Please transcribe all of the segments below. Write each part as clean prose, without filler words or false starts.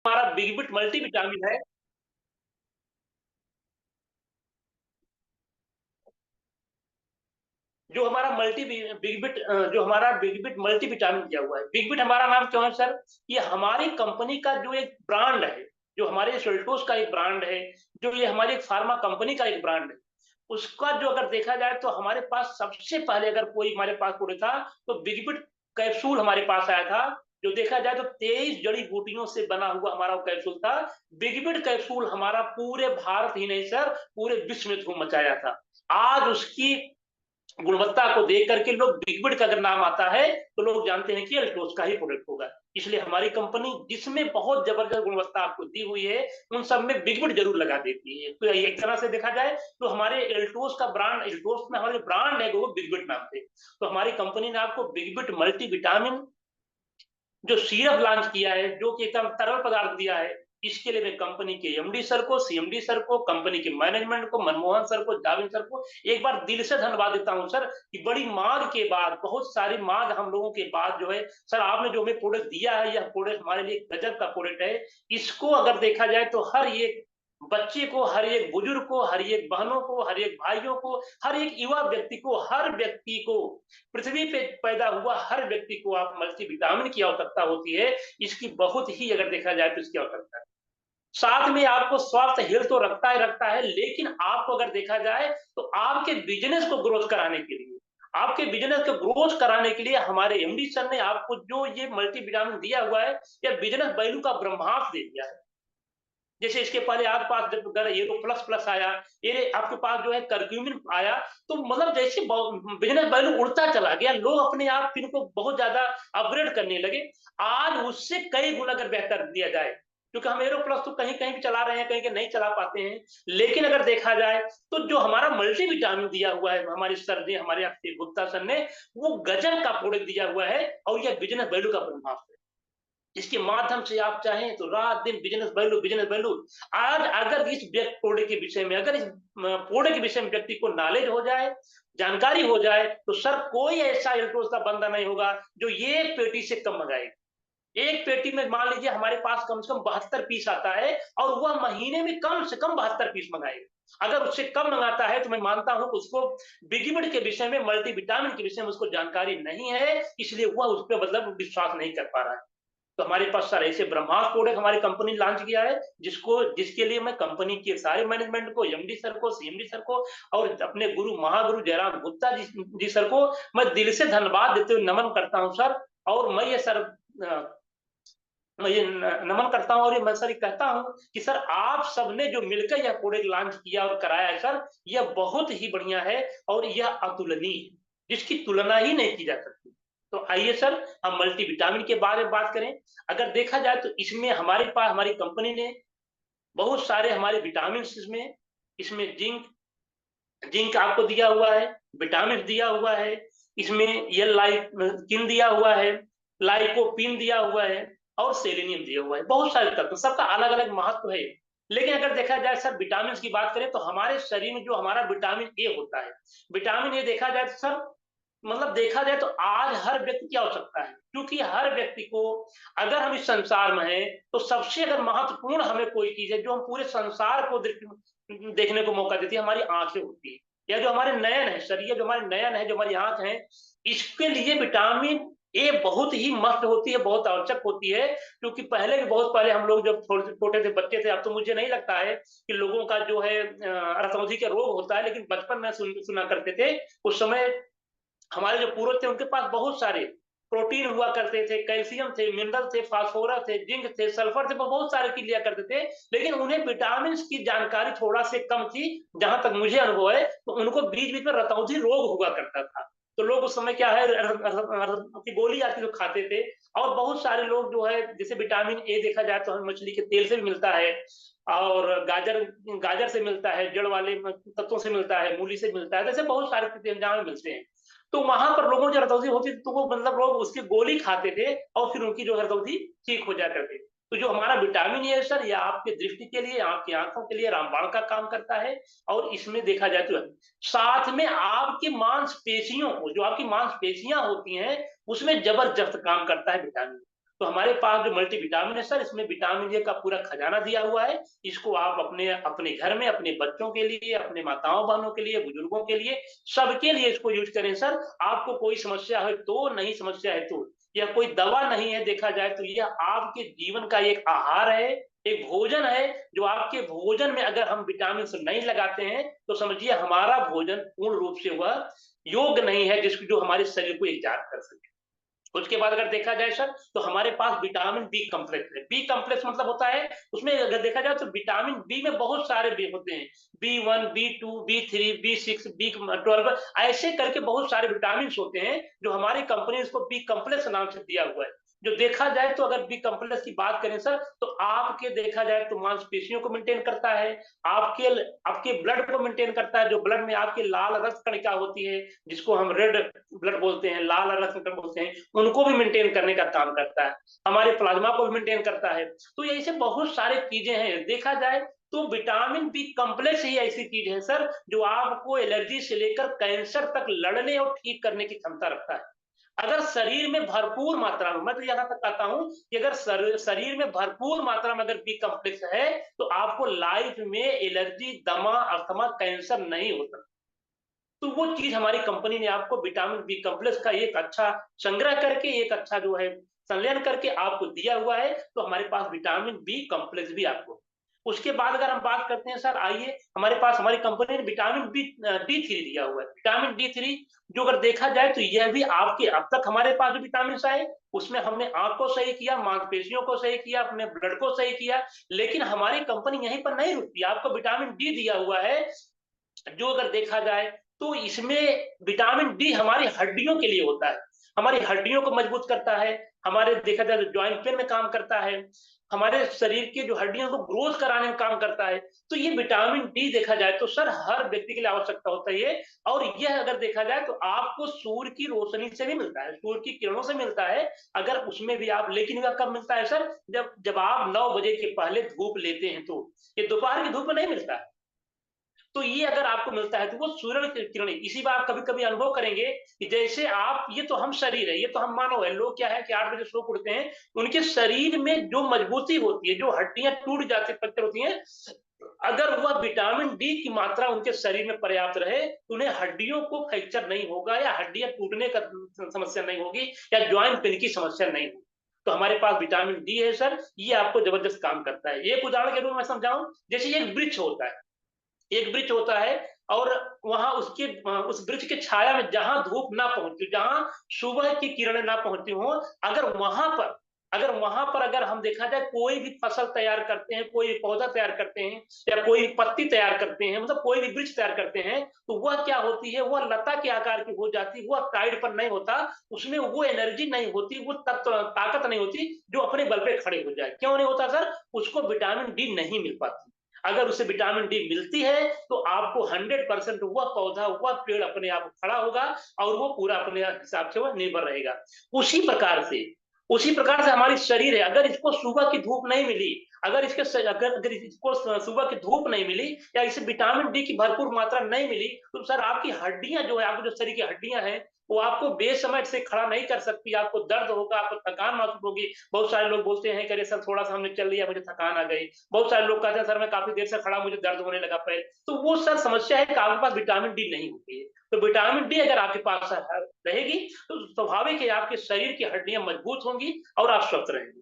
हमारा big bit multivitamin है। जो हमारा जो हमारा बिग बिट मल्टीविटामिन दिया हुआ है, बिग बिट हमारा नाम क्यों है सर? ये हमारी कंपनी का जो एक ब्रांड है, जो हमारे सेल्टोस का एक ब्रांड है, जो ये हमारी एक फार्मा कंपनी का एक ब्रांड है, उसका जो अगर देखा जाए तो हमारे पास सबसे पहले अगर कोई हमारे पास प्रोडक्ट था तो बिग बिट कैप्सूल हमारे पास आया था। जो देखा जाए तो 23 जड़ी बूटियों से बना हुआ हमारा वो कैप्सूल था। बिग बिट कैप्सूल हमारा पूरे भारत ही नहीं सर, पूरे विश्व में धूम मचाया था। आज उसकी गुणवत्ता को देख करके लोग बिग बिट का अगर नाम आता है तो लोग जानते हैं कि अल्ट्रोज का ही प्रोडक्ट होगा। इसलिए हमारी कंपनी जिसमें बहुत जबरदस्त गुणवत्ता आपको दी हुई है उन सब में बिग बिट जरूर लगा देती है। तो एक तरह से देखा जाए तो हमारे एल्टोस का ब्रांड, एल्टोस में हमारे ब्रांड है वो बिग बिट नाम से। तो हमारी कंपनी ने आपको बिग बिट मल्टी विटामिन जो सीरप लॉन्च किया है, जो कि एकदम तरल पदार्थ दिया है, इसके लिए मैं कंपनी के एमडी सर को, सीएमडी सर को, कंपनी के मैनेजमेंट को, मनमोहन सर को, जावेद सर को एक बार दिल से धन्यवाद देता हूं सर कि बड़ी मांग के बाद, बहुत सारी मांग हम लोगों के बाद जो है सर आपने जो हमें प्रोडक्ट दिया है, यह प्रोडक्ट हमारे लिए गजब का प्रोडक्ट है। इसको अगर देखा जाए तो हर एक बच्चे को, हर एक बुजुर्ग को, हर एक बहनों को, हर एक भाइयों को, हर एक युवा व्यक्ति को, हर व्यक्ति को, पृथ्वी पे पैदा हुआ हर व्यक्ति को आप मल्टीविटामिन की आवश्यकता होती है। इसकी बहुत ही अगर देखा जाए तो इसकी आवश्यकता है। साथ में आपको स्वास्थ्य हेल्थ तो रखता है, लेकिन आपको अगर देखा जाए तो आपके बिजनेस को ग्रोथ कराने के लिए, आपके बिजनेस को ग्रोथ कराने के लिए हमारे एमडी सर ने आपको जो ये मल्टीविटामिन दिया हुआ है, यह बिजनेस वैल्यू का ब्रह्मास्त्र दे दिया है। जैसे इसके पहले आपके पास जब अगर ये तो प्लस प्लस आया, ये आपके पास जो है करक्यूमिन आया, तो मतलब जैसे बिजनेस वैल्यू उड़ता चला गया, लोग अपने आप इनको बहुत ज्यादा अपग्रेड करने लगे। आज उससे कई गुना अगर बेहतर दिया जाए, क्योंकि हम एरो प्लस तो कहीं कहीं भी चला रहे हैं, कहीं कहीं नहीं चला पाते हैं, लेकिन अगर देखा जाए तो जो हमारा मल्टी विटामिन दिया हुआ है हमारे सर ने, हमारे गुप्ता सर ने, वो गजब का प्रोडक्ट दिया हुआ है और यह बिजनेस वैल्यू का ब्रह्मास्त्र है। इसके माध्यम से आप चाहें तो रात दिन बिजनेस वैल्यू, बिजनेस वैल्यू। आज अगर इस कोडे के विषय में, अगर इस कोडे के विषय में व्यक्ति को नॉलेज हो जाए, जानकारी हो जाए, तो सर कोई ऐसा इलेक्ट्रोज का बंदा नहीं होगा जो ये पेटी से कम मंगाएगा। एक पेटी में मान लीजिए हमारे पास कम से कम 72 पीस आता है और वह महीने में कम से कम 72 पीस मंगाएगा। अगर उससे कम मंगाता है तो मैं मानता हूं उसको बिगिमिड के विषय में, मल्टीविटामिन के विषय में उसको जानकारी नहीं है, इसलिए वह उस पर मतलब विश्वास नहीं कर पा रहा है। तो हमारे पास सर ऐसे ब्रह्मास्त्र प्रोडक्ट हमारी कंपनी लॉन्च किया है, जिसके लिए मैं कंपनी के सारे मैनेजमेंट को, एमडी सर को, सीएमडी सर को और अपने गुरु महागुरु जयराम गुप्ता जी सर को मैं दिल से धन्यवाद देते हुए नमन करता हूं सर। और मैं ये सर मैं ये नमन करता हूं और ये मैं सर कहता हूं कि सर आप सबने जो मिलकर यह प्रोडक्ट लॉन्च किया और कराया है सर, यह बहुत ही बढ़िया है और यह अतुलनीय है, जिसकी तुलना ही नहीं की जा सकती। तो आइए सर हम मल्टीविटामिन के बारे में बात करें। अगर देखा जाए तो इसमें हमारे पास, हमारी कंपनी ने बहुत सारे हमारे विटामिन इसमें, इसमें जिंक, जिंक आपको दिया हुआ है, विटामिन दिया हुआ है, इसमें ये लाइकिन दिया हुआ है, लाइकोपिन दिया हुआ है और सेलेनियम दिया हुआ है। बहुत सारे तत्व, सबका अलग अलग महत्व है। लेकिन अगर देखा जाए सर विटामिन की बात करें तो हमारे शरीर में जो हमारा विटामिन ए होता है, विटामिन ए देखा जाए तो सर मतलब देखा जाए तो आज हर व्यक्ति की आवश्यकता है, क्योंकि हर व्यक्ति को, अगर हम इस संसार में हैं तो सबसे अगर महत्वपूर्ण हमें कोई चीज है जो हम पूरे संसार को देखने को मौका देती है, हमारी आंखें होती है, या जो हमारे नयन है सर, ये जो हमारे नयन है, जो हमारी आंख है, इसके लिए विटामिन ए बहुत ही मस्त होती है, बहुत आवश्यक होती है। क्योंकि पहले भी, बहुत पहले हम लोग जब थोड़े छोटे थे, बच्चे थे, अब तो मुझे नहीं लगता है कि लोगों का जो है रतौंधी का रोग होता है, लेकिन बचपन में सुना करते थे। उस समय हमारे जो पूर्वज थे उनके पास बहुत सारे प्रोटीन हुआ करते थे, कैल्शियम थे, मिनरल थे, फास्फोरस थे, जिंक थे, सल्फर थे, बहुत सारे चीज लिया करते थे। लेकिन उन्हें विटामिन की जानकारी थोड़ा से कम थी, जहां तक मुझे अनुभव है। तो उनको बीच बीच में रतौंधी रोग हुआ करता था, तो लोग उस समय क्या है की गोली आती तो खाते थे। और बहुत सारे लोग जो है, जैसे विटामिन ए देखा जाए तो हमें मछली के तेल से भी मिलता है, और गाजर गाजर से मिलता है, जड़ वाले तत्वों से मिलता है, मूली से मिलता है, जैसे बहुत सारे जहाँ मिलते हैं। तो वहां पर लोगों जो रतौंधी होती थी तो वो मतलब लोग उसकी गोली खाते थे और फिर उनकी जो रतौंधी ठीक हो जाया करती। तो जो हमारा विटामिन ए है सर, ये आपके दृष्टि के लिए, आपकी आंखों के लिए रामबाण का काम करता है। और इसमें देखा जाए तो साथ में आपकी मांसपेशियों को, जो आपकी मांसपेशियां होती हैं, उसमें जबरदस्त काम करता है विटामिन। तो हमारे पास जो मल्टीविटामिन है सर, इसमें विटामिन ए का पूरा खजाना दिया हुआ है। इसको आप अपने अपने घर में अपने बच्चों के लिए, अपने माताओं बहनों के लिए, बुजुर्गों के लिए, सबके लिए इसको यूज करें सर। आपको कोई समस्या है तो, नहीं समस्या है तो, यह कोई दवा नहीं है देखा जाए तो, यह आपके जीवन का एक आहार है, एक भोजन है। जो आपके भोजन में अगर हम विटामिन नहीं लगाते हैं तो समझिए हमारा भोजन पूर्ण रूप से वह योग्य नहीं है जिसको जो हमारे शरीर को इजाद कर सके। उसके बाद अगर देखा जाए सर, तो हमारे पास विटामिन बी कम्प्लेक्स है। बी कम्प्लेक्स मतलब होता है, उसमें अगर देखा जाए तो विटामिन बी में बहुत सारे बी होते हैं, B1, B2, B3, B6, B12, ऐसे करके बहुत सारे विटामिन होते हैं जो हमारी कंपनी इसको बी कम्प्लेक्स नाम से दिया हुआ है। जो देखा जाए तो अगर बी कम्प्लेक्स की बात करें सर, तो आपके देखा जाए तो मांसपेशियों को मेंटेन करता है, आपके आपके ब्लड को मेंटेन करता है। जो ब्लड में आपके लाल रक्त कणिका होती है, जिसको हम रेड ब्लड बोलते हैं, लाल रक्त कणिका बोलते हैं, उनको भी मेंटेन करने का काम करता है। हमारे प्लाज्मा को भी मेंटेन करता है। तो ये ऐसे बहुत सारे चीजें हैं देखा जाए तो। विटामिन बी कम्प्लेक्स ही ऐसी चीज है सर जो आपको एलर्जी से लेकर कैंसर तक लड़ने और ठीक करने की क्षमता रखता है। अगर शरीर में भरपूर मात्रा में, मैं तो यहाँ तक कहता हूं कि अगर शरीर में भरपूर मात्रा में अगर बी कम्प्लेक्स है तो आपको लाइफ में एलर्जी, दमा, अस्थमा, कैंसर नहीं होता। तो वो चीज हमारी कंपनी ने आपको विटामिन बी कम्प्लेक्स का एक अच्छा संग्रह करके, एक अच्छा जो है संलयन करके आपको दिया हुआ है। तो हमारे पास विटामिन बी कम्प्लेक्स भी आपको। उसके बाद अगर हम बात करते हैं सर, आइए हमारे पास हमारी कंपनी ने विटामिन बी D3 दिया हुआ है। विटामिन D3 जो अगर देखा जाए तो यह भी आपके, अब तक हमारे पास जो विटामिन आए उसमें हमने आंख को सही किया, मांसपेशियों को सही किया, अपने ब्लड को सही किया, लेकिन हमारी कंपनी यहीं पर नहीं रुकती। आपको विटामिन डी दिया हुआ है जो अगर देखा जाए तो इसमें विटामिन डी हमारी हड्डियों के लिए होता है, हमारी हड्डियों को मजबूत करता है, हमारे देखा जाए तो ज्वाइंट पेन में काम करता है, हमारे शरीर की जो हड्डियों को ग्रोथ कराने में काम करता है। तो ये विटामिन डी देखा जाए तो सर हर व्यक्ति के लिए आवश्यकता होता है ये। और यह अगर देखा जाए तो आपको सूर्य की रोशनी से भी मिलता है, सूर्य की किरणों से मिलता है। अगर उसमें भी आप, लेकिन वह कब मिलता है सर, जब जब आप 9 बजे के पहले धूप लेते हैं, तो ये दोपहर की धूप में नहीं मिलता है। तो ये अगर आपको मिलता है तो वो सूर्य की किरणें, इसी बार आप कभी कभी अनुभव करेंगे कि जैसे आप, ये तो हम शरीर है, ये तो हम मानव है, लोग क्या है कि 8 बजे सो के उठते हैं, उनके शरीर में जो मजबूती होती है, जो हड्डियां टूट जाती पत्थर होती हैं, अगर वह विटामिन डी की मात्रा उनके शरीर में पर्याप्त रहे तो उन्हें हड्डियों को फ्रैक्चर नहीं होगा, या हड्डियां टूटने का समस्या नहीं होगी, या ज्वाइंट पेन की समस्या नहीं होगी। तो हमारे पास विटामिन डी है सर, ये आपको जबरदस्त काम करता है। एक उदाहरण के रूप में समझाऊं, जैसे एक वृक्ष होता है, एक वृक्ष होता है, और वहां उसके उस वृक्ष के छाया में जहां धूप ना पहुंचती, जहां सुबह की किरणें ना पहुंचती हो, अगर हम देखा जाए कोई भी फसल तैयार करते हैं, कोई पौधा तैयार करते हैं, या कोई पत्ती तैयार करते हैं, मतलब कोई भी वृक्ष तैयार करते हैं, तो वह क्या होती है, वह लता के आकार की हो जाती, वह साइड पर नहीं होता, उसमें वो एनर्जी नहीं होती, वो तत्व ताकत नहीं होती जो अपने बल पे खड़े हो जाए। क्यों नहीं होता सर? उसको विटामिन डी नहीं मिल पाती। अगर उसे विटामिन डी मिलती है तो आपको 100% वह पौधा, वह पेड़ अपने आप खड़ा होगा, और वो पूरा अपने हिसाब से वह निर्भर रहेगा। उसी प्रकार से उसी प्रकार से हमारी शरीर है, अगर इसको सुबह की धूप नहीं मिली, अगर इसको सुबह की धूप नहीं मिली, या इसे विटामिन डी की भरपूर मात्रा नहीं मिली, तो सर आपकी हड्डियां जो है, आपको जो शरीर की हड्डियां हैं, वो आपको बेसमय से खड़ा नहीं कर सकती, आपको दर्द होगा, आपको थकान महसूस होगी। बहुत सारे लोग बोलते हैं कि अरे सर थोड़ा सा हमने चल लिया, मुझे थकान आ गई। बहुत सारे लोग कहते हैं सर मैं काफी देर से खड़ा, मुझे दर्द होने लगा पैर। तो वो सर समस्या है कि आपके पास विटामिन डी नहीं होती है। तो विटामिन डी अगर आपके पास रहेगी तो स्वाभाविक है आपके शरीर की हड्डियां मजबूत होंगी और आप स्वस्थ रहेंगे।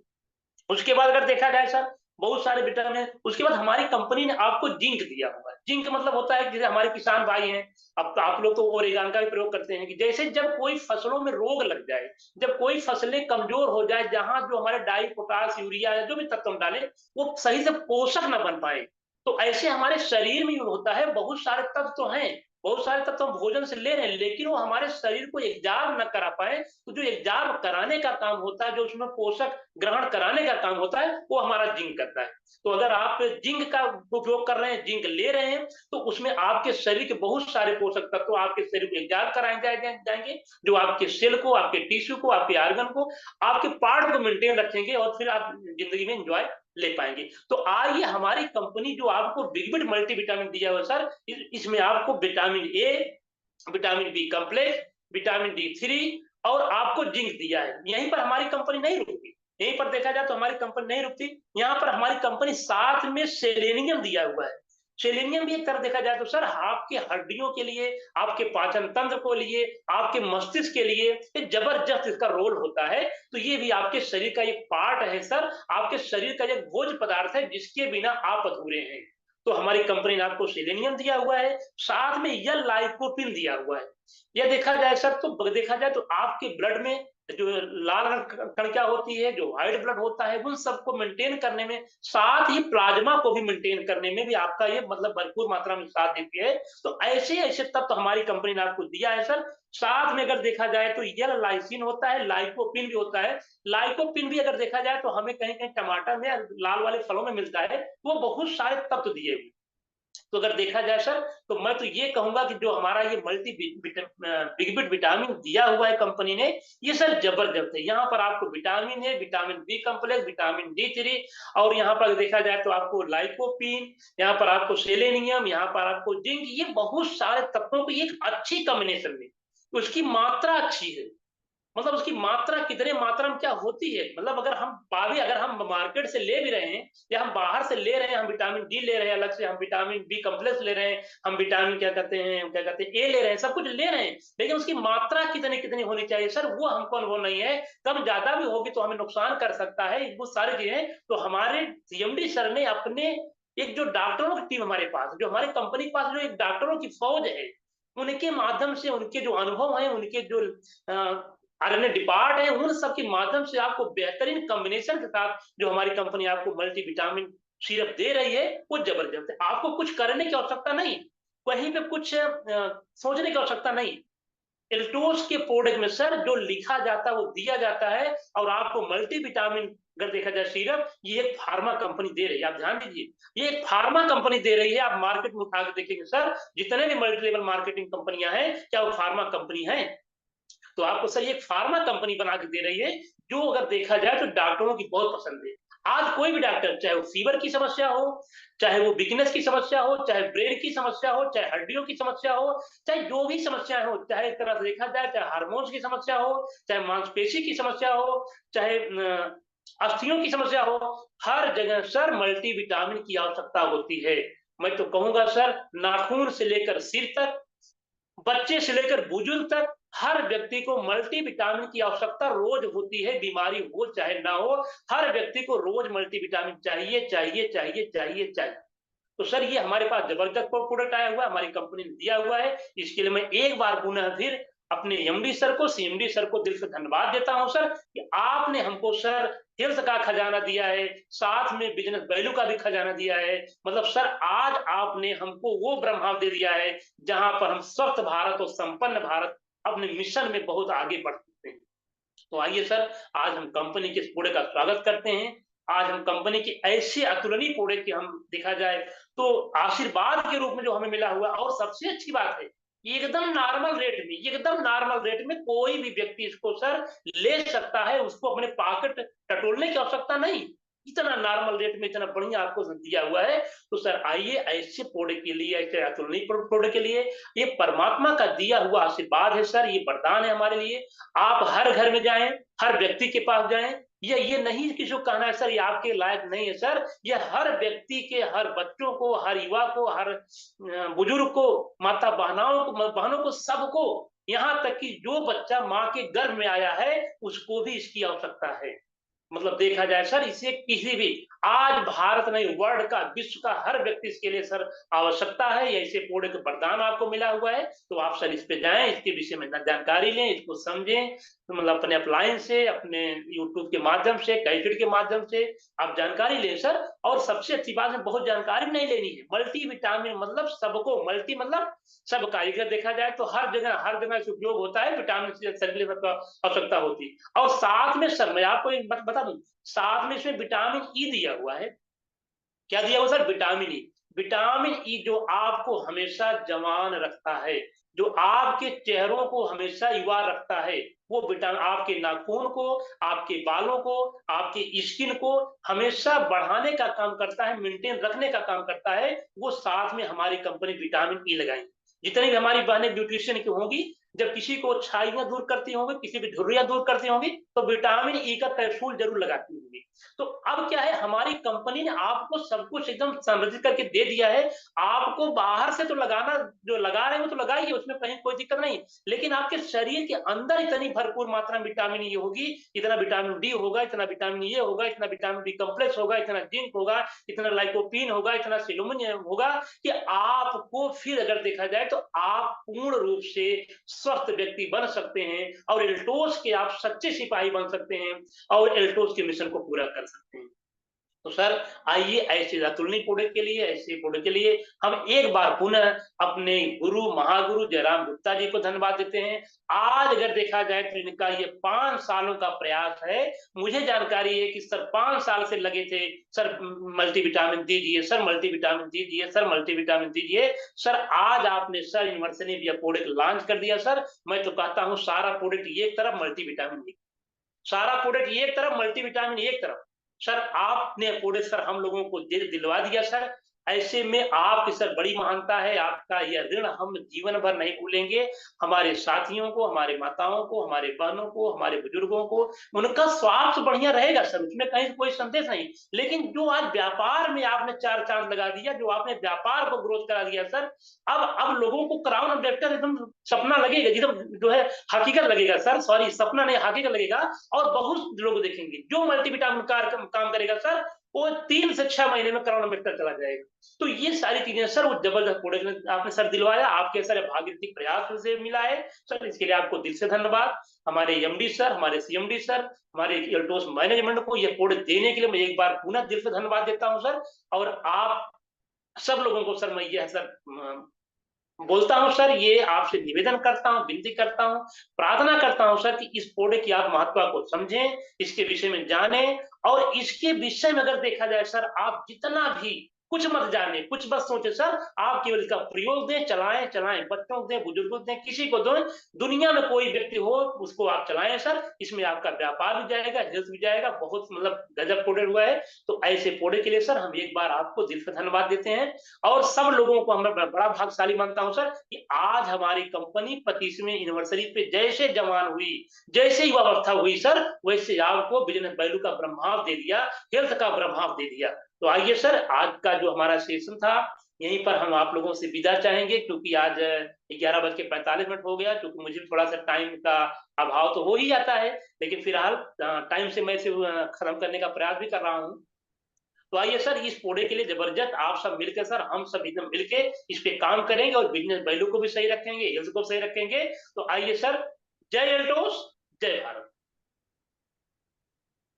उसके बाद अगर देखा जाए सर, बहुत सारे विटामिन, उसके बाद हमारी कंपनी ने आपको जिंक दिया हुआ है। जिंक मतलब होता है कि जैसे हमारे किसान भाई हैं, अब तो आप लोग तो ओरेगान का भी प्रयोग करते हैं, कि जैसे जब कोई फसलों में रोग लग जाए, जब कोई फसलें कमजोर हो जाए, जहां जो हमारे डाई, पोटास, यूरिया या जो भी तत्व हम डालें वो सही से पोषक न बन पाए, तो ऐसे हमारे शरीर में होता है। बहुत सारे तत्व तो हैं, बहुत सारे तत्व हम भोजन से ले रहे हैं, लेकिन वो हमारे शरीर को एग्जार्ब न करा पाए, तो जो एग्जार्ब कराने का काम होता है, जो उसमें पोषक ग्रहण कराने का काम होता है, वो हमारा जिंक करता है। तो अगर आप जिंक का उपयोग कर रहे हैं, जिंक ले रहे हैं, तो उसमें आपके शरीर के बहुत सारे पोषक तत्व आपके शरीर को एग्जार्ब कराए जाएंगे, जो आपके सेल को, आपके टिश्यू को, आपके आर्गन को, आपके पार्ट को मेंटेन रखेंगे, और फिर आप जिंदगी में एंजॉय ले पाएंगे। तो आइए हमारी कंपनी जो आपको बिगबिट मल्टीविटामिन दिया हुआ सर, इसमें आपको vitamin A, vitamin B complex, vitamin D3 और आपको जिंक दिया है। यहीं पर हमारी कंपनी नहीं रुकती, यहीं पर देखा जाए तो हमारी कंपनी नहीं रुकती। यहाँ पर हमारी कंपनी साथ में सेलेनियम दिया हुआ है। सेलेनियम भी एक तरह देखा जाए तो सर आपके हड्डियों के लिए, आपके पाचन तंत्र को लिए, आपके मस्तिष्क के लिए एक जबरदस्त इसका रोल होता है। तो ये भी आपके शरीर का एक पार्ट है सर, आपके शरीर का एक भोज्य पदार्थ है जिसके बिना आप अधूरे हैं। तो हमारी कंपनी ने आपको सेलेनियम दिया हुआ है, साथ में यह लाइकोपिन दिया हुआ है। यह देखा जाए सर तो देखा जाए तो आपके ब्लड में जो लाल रंग कण क्या होती है, जो व्हाइट ब्लड होता है, उन सबको मेंटेन करने में, साथ ही प्लाज्मा को भी मेंटेन करने में भी आपका ये मतलब भरपूर मात्रा में साथ देती है। तो ऐसे ऐसे तत्व हमारी कंपनी ने आपको दिया है सर। साथ में अगर देखा जाए तो यल लाइसिन होता है, लाइकोपिन भी होता है। लाइकोपिन भी अगर देखा जाए तो हमें कहीं कहीं टमाटर में, लाल वाले फलों में मिलता है। वो बहुत सारे तत्व दिए हुए। तो अगर देखा जाए सर तो मैं तो ये कहूंगा कि जो हमारा ये मल्टी बिगबिट विटामिन दिया हुआ है कंपनी ने, ये सर जबरदस्त है। यहाँ पर आपको विटामिन है, vitamin B complex, vitamin D3, और यहाँ पर देखा जाए तो आपको लाइकोपिन, यहाँ पर आपको सेलेनियम, यहाँ पर आपको जिंक, ये बहुत सारे तत्वों की एक अच्छी कॉम्बिनेशन में, उसकी मात्रा अच्छी है। मतलब उसकी मात्रा कितने मात्रा में क्या होती है, मतलब अगर हम पावी, अगर हम मार्केट से ले भी रहे हैं या हम बाहर से ले रहे हैं, हम विटामिन डी ले रहे हैं अलग से, हम विटामिन बी कॉम्प्लेक्स ले रहे हैं, हम विटामिन क्या कहते हैं ए ले रहे हैं, सब कुछ ले रहे हैं, लेकिन उसकी मात्रा कितनी कितनी होनी चाहिए सर, वो हमको अनुभव नहीं है। कम ज्यादा भी होगी तो हमें नुकसान कर सकता है, वो सारी चीजें। तो हमारे सीएमडी सर ने अपने एक जो डॉक्टरों की टीम हमारे पास, जो हमारी कंपनी के पास जो एक डॉक्टरों की फौज है, उनके माध्यम से, उनके जो अनुभव है, उनके जो आरएनए डिपार्ट है, उन सब के माध्यम से आपको बेहतरीन कॉम्बिनेशन के साथ जो हमारी कंपनी आपको मल्टी विटामिन सिरप दे रही है, वो जबरदस्त है। आपको कुछ करने की आवश्यकता नहीं, कहीं पे कुछ सोचने की आवश्यकता नहीं। एल्टोस के प्रोडक्ट में सर जो लिखा जाता है वो दिया जाता है। और आपको मल्टी विटामिन अगर देखा जाए सिरप, ये एक फार्मा कंपनी दे रही है, आप ध्यान दीजिए, ये एक फार्मा कंपनी दे रही है। आप मार्केट में उठा के देखेंगे सर, जितने भी मल्टी लेवल मार्केटिंग कंपनियां हैं, क्या वो फार्मा कंपनी है? तो आपको सर एक फार्मा कंपनी बना के दे रही है, जो अगर देखा जाए तो डॉक्टरों की बहुत पसंद है। आज कोई भी डॉक्टर, चाहे वो फीवर की समस्या हो, चाहे वो वीकनेस की समस्या हो, चाहे ब्रेन की समस्या हो, चाहे हड्डियों की समस्या हो, चाहे जो भी समस्या हो, चाहे एक तरह से देखा जाए, चाहे हार्मोन्स की समस्या हो, चाहे मांसपेशी की समस्या हो, चाहे अस्थियों की समस्या हो, हर जगह सर मल्टी विटामिन की आवश्यकता होती है। मैं तो कहूंगा सर, नाखून से लेकर सिर तक, बच्चे से लेकर बुजुर्ग तक, हर व्यक्ति को मल्टी विटामिन की आवश्यकता रोज होती है, बीमारी हो चाहे ना हो, हर व्यक्ति को रोज मल्टी विटामिन चाहिए चाहिए चाहिए चाहिए चाहिए। तो सर ये हमारे पास जबरदस्त प्रोडक्ट आया हुआ है, हमारी कंपनी ने दिया हुआ है। इसके लिए मैं एक बार पुनः फिर अपने एमडी सर को, सीएमडी सर को दिल से धन्यवाद देता हूं सर, कि आपने हमको सर हेल्थ का खजाना दिया है, साथ में बिजनेस वैल्यू का भी खजाना दिया है। मतलब सर आज आपने हमको वो ब्रह्मांड दे दिया है, जहां पर हम स्वस्थ भारत और संपन्न भारत अपने मिशन में बहुत आगे बढ़ सकते हैं। तो आइए सर, आज हम कंपनी के इस प्रोडक्ट का स्वागत करते हैं। आज हम कंपनी की ऐसे अतुलनीय प्रोडक्ट की हम देखा जाए तो आशीर्वाद के रूप में जो हमें मिला हुआ, और सबसे अच्छी बात है, एकदम नॉर्मल रेट में, एकदम नॉर्मल रेट में कोई भी व्यक्ति इसको सर ले सकता है, उसको अपने पॉकेट टटोलने की आवश्यकता नहीं। इतना नॉर्मल रेट में इतना बढ़िया आपको दिया हुआ है। तो सर आइए, ऐसे प्रोडक्ट के लिए, ऐसे अतुलनीय प्रोडक्ट के लिए, ये परमात्मा का दिया हुआ आशीर्वाद है सर, ये वरदान है हमारे लिए। आप हर घर में जाएं, हर व्यक्ति के पास जाएं, ये नहीं किसी को कहना है सर ये आपके लायक नहीं है सर, ये हर व्यक्ति के, हर बच्चों को, हर युवा को, हर बुजुर्ग को, माता बहनों को, सबको, यहाँ तक कि जो बच्चा माँ के गर्भ में आया है उसको भी इसकी आवश्यकता है। मतलब देखा जाए सर, इसे किसी भी, आज भारत नहीं, वर्ल्ड का, विश्व का हर व्यक्ति इसके लिए सर आवश्यकता है। ऐसे प्रोडक्ट वरदान आपको मिला हुआ है, तो आप सर इस पे जाएं, इसके विषय में जानकारी लें, इसको समझें। तो मतलब अपने अपलाइन से, अपने यूट्यूब के माध्यम से, कैसेट के माध्यम से आप जानकारी लें सर। और सबसे अच्छी बात है, बहुत जानकारी नहीं लेनी है, मल्टी विटामिन मतलब सबको, मल्टी मतलब सबका। अगर देखा जाए तो हर जगह इसका उपयोग होता है, विटामिन सी शरीर में आवश्यकता होती है। और साथ में सर मैं आपको एक बात बता दूं, साथ में इसमें विटामिन ई दिया हुआ है। क्या दिया हुआ sir? Vitamin E. Vitamin E जो आपको हमेशा जवान रखता है, जो आपके चेहरों को हमेशा युवा रखता है, वो विटामिन आपके नाखून को, आपके बालों को, आपके स्किन को हमेशा बढ़ाने का काम करता है, मेंटेन रखने का काम करता है। वो साथ में हमारी कंपनी विटामिन ई लगाई, जितनी भी हमारी बहनें ब्यूटिशियन की होंगी, जब किसी को छाइयां दूर करती होंगी, किसी की झुर्रियां दूर करती होंगी, तो विटामिन ई का कैप्सूल जरूर लगाती होंगी। तो अब क्या है, हमारी कंपनी ने आपको सब कुछ एकदम संरचित करके दे दिया है। आपको बाहर से तो लगाना, जो लगा रहे हो तो लगाइए, उसमें कहीं कोई दिक्कत नहीं। लेकिन आपके शरीर के अंदर इतनी भरपूर मात्रा में विटामिन ई होगी, इतना विटामिन डी होगा, इतना विटामिन ए होगा, इतना विटामिन बी कॉम्प्लेक्स होगा, इतना जिंक होगा, इतना लाइकोपीन होगा, इतना सिलुमिन होगा, कि आपको फिर अगर देखा जाए तो आप पूर्ण रूप से स्वस्थ व्यक्ति बन सकते हैं, और एल्टोस के आप सच्चे सिपाही बन सकते हैं, और एल्टोस के मिशन को पूरा कर सकते हैं। तो सर, आइए ऐसे अतुलनीय प्रोडक्ट के लिए, ऐसे प्रोडक्ट के लिए हम एक बार पुनः अपने गुरु महागुरु जयराम गुप्ता जी को धन्यवाद देते हैं। आज अगर देखा जाए तो इनका ये 5 सालों का प्रयास है। मुझे जानकारी है कि सर 5 साल से लगे थे, सर मल्टीविटामिन दीजिए, सर मल्टीविटामिन दीजिए, सर मल्टीविटामिन दीजिए। सर आज आपने सर यूनिवर्सिटी ने भी प्रोडक्ट लॉन्च कर दिया। सर मैं तो कहता हूँ सारा प्रोडक्ट एक तरफ, मल्टीविटामिन सारा प्रोडक्ट एक तरफ, मल्टीविटामिन एक तरफ। सर आपने प्रोडक्ट सर हम लोगों को दिलवा दिया सर। ऐसे में आपकी सर बड़ी महानता है। आपका यह ऋण हम जीवन भर नहीं भूलेंगे। हमारे साथियों को, हमारे माताओं को, हमारे बहनों को, हमारे बुजुर्गों को, उनका स्वास्थ्य बढ़िया रहेगा सर, उसमें कहीं कोई संदेश नहीं। लेकिन जो आज व्यापार में आपने 4 चांद लगा दिया, जो आपने व्यापार को ग्रोथ करा दिया सर, अब लोगों को क्राउन ऑफ डायरेक्टर एकदम सपना लगेगा, एकदम जो है हकीकत लगेगा सर, सॉरी सपना नहीं हकीकत लगेगा। और बहुत लोग देखेंगे जो मल्टीविटामिन काम करेगा सर, वो 3 से 6 महीने में क्राउन ऑफ डायरेक्टर चला जाएगा। तो ये सारी चीजें सर, वो जबरदस्त प्रोडक्ट आपने सर दिलवाया, आपके सर भागीरथी प्रयास से मिला है सर, इसके लिए आपको दिल से धन्यवाद। हमारे एमडी सर, हमारे सीएमडी सर, हमारे एल्टोस मैनेजमेंट को ये प्रोडक्ट देने के लिए मैं एक बार पुनः दिल से धन्यवाद देता हूं सर। और आप सब लोगों को सर मैं ये सर बोलता हूं सर, ये आपसे निवेदन करता हूं, विनती करता हूं, प्रार्थना करता हूं सर, कि इस पौधे की आप महत्व को समझें, इसके विषय में जानें, और इसके विषय में अगर देखा जाए सर, आप जितना भी कुछ मत जाने, कुछ बस सोचे सर, आप केवल इसका प्रयोग दें, चलाएं चलाएं, बच्चों को दें, बुजुर्गों को दें, किसी को दें, दुनिया में कोई व्यक्ति हो उसको आप चलाएं सर। इसमें आपका व्यापार भी जाएगा, हेल्थ भी जाएगा, बहुत मतलब गजब प्रोडक्ट हुआ है। तो ऐसे प्रोडक्ट के लिए सर हम एक बार आपको दिल से धन्यवाद देते हैं। और सब लोगों को मैं बड़ा भाग्यशाली मानता हूं सर, कि आज हमारी कंपनी 25वीं एनिवर्सरी पे जैसे जवान हुई, जैसे ही अवस्था हुई सर, वैसे आपको बिजनेस वैल्यू का ब्रह्मांड दे दिया, हेल्थ का ब्रह्मांड दे दिया। तो आइए सर, आज का जो हमारा सेशन था, यहीं पर हम आप लोगों से विदा चाहेंगे, क्योंकि आज 11:45 हो गया, क्योंकि मुझे थोड़ा सा टाइम का अभाव तो हो ही जाता है, लेकिन फिलहाल टाइम से मैं इसे खत्म करने का प्रयास भी कर रहा हूँ। तो आइए सर, इस पौधे के लिए जबरदस्त आप सब मिलकर सर, हम सब एकदम मिलके इस पे काम करेंगे, और बिजनेस वैल्यू को भी सही रखेंगे, हेल्थ को सही रखेंगे। तो आइए सर, जय एल्टोस, जय भारत।